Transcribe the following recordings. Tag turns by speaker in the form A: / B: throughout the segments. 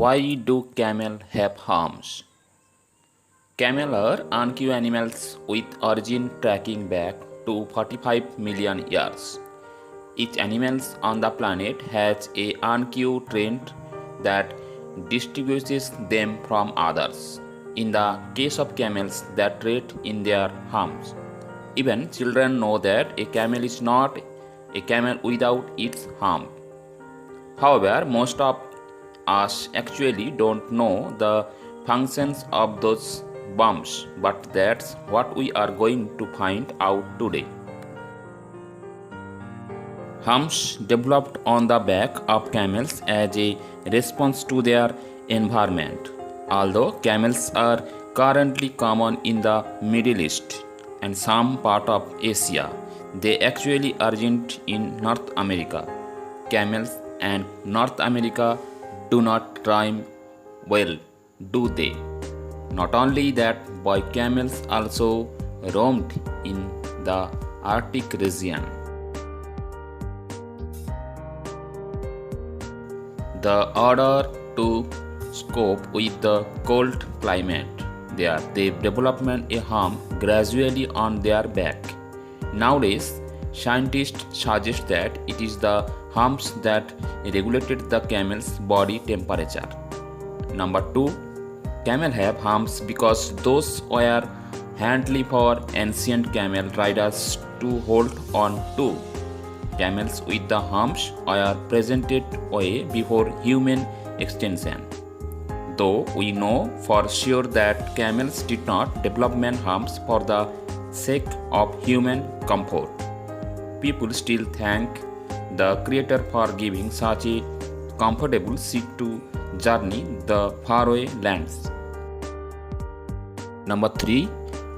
A: Why do camel have horns? Camel are uncu animals with origin tracking back to 45 million years. Each animal on the planet has a uncu trait that distinguishes them from others. In the case of camels, that trait in their humps. Even children know that a camel is not a camel without its hump. However, most of us actually don't know the functions of those bumps, but that's what we are going to find out today. Humps developed on the back of camels as a response to their environment. Although camels are currently common in the Middle East and some part of Asia, they actually originated in North America. Camels and North America do not rhyme well, do they? Not only that, boy camels also roamed in the Arctic region. The order to cope with the cold climate there, they developed a hump gradually on their back. Nowadays, scientists suggest that it is the humps that regulated the camel's body temperature. Number 2. Camel have humps because those were handy for ancient camel riders to hold on to. Camels with the humps were presented way before human extinction. Though we know for sure that camels did not develop humps for the sake of human comfort, people still thank the Creator for giving such a comfortable seat to journey the faraway lands. Number 3.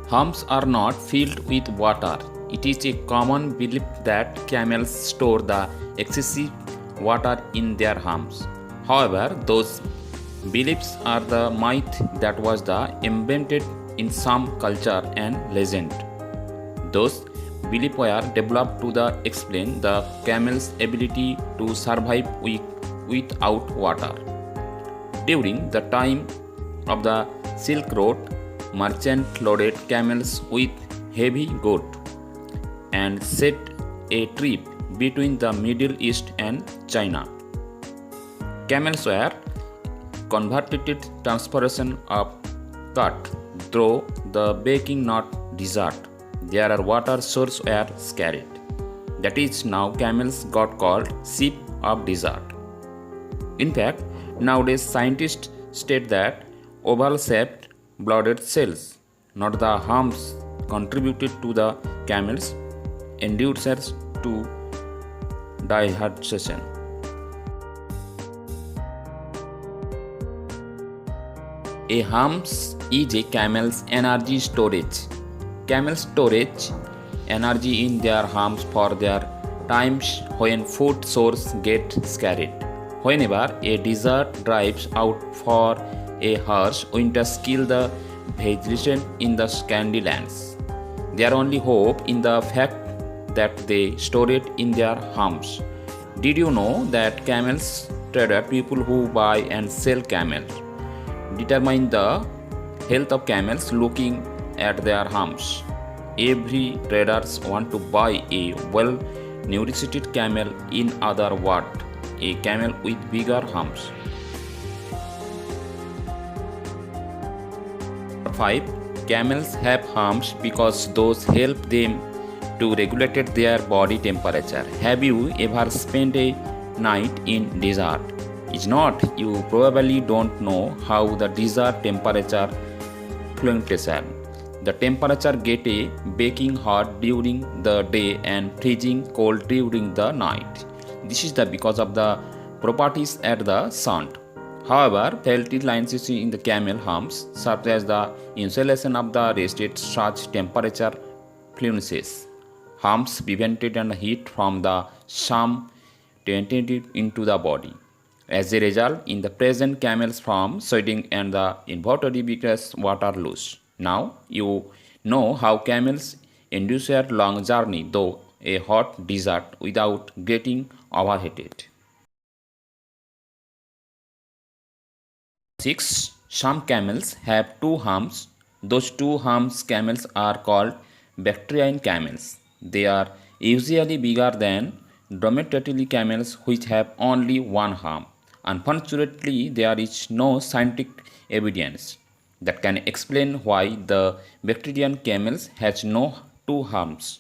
A: Humps are not filled with water. It is a common belief that camels store the excessive water in their humps. However, those beliefs are the myth that was embedded in some culture and legend. Those beliefs were developed to explain the camel's ability to survive without water. During the time of the Silk Road, merchants loaded camels with heavy goods and set a trip between the Middle East and China. Camels were converted transportation of cut through the baking nut desert. Their water sources were scarce. That is now camels got called sheep of desert. In fact, nowadays scientists state that oval-shaped blooded cells, not the humps, contributed to the camel's endurance to dehydration. A humps is a camel's energy storage. Camels storage energy in their humps for their times when food source get scarce. Whenever a desert drives out for a harsh winter kill the vegetation in the sandy lands. Their only hope in the fact that they store it in their humps. Did you know that camels trader, people who buy and sell camels, determine the health of camels looking at their humps? Every traders want to buy a well-nourished camel, in other words, a camel with bigger humps. 5. Camels have humps because those help them to regulate their body temperature. Have you ever spent a night in desert? If not, you probably don't know how the desert temperature fluctuates. The temperature get a baking hot during the day and freezing cold during the night. This is because of the properties at the sun. However, faulty lines in the camel humps, such as the insulation of the rested such temperature fluences. Humps prevented and heat from the sun penetrated into the body. As a result, in the present camels from sweating and the involuntary because water loss. Now you know how camels endure a long journey through a hot desert without getting overheated. 6. Some camels have two humps. Those two humps camels are called Bactrian camels. They are usually bigger than Dromaeosaurine camels which have only one hump. Unfortunately, there is no scientific evidence that can explain why the Bactrian camels has no two humps.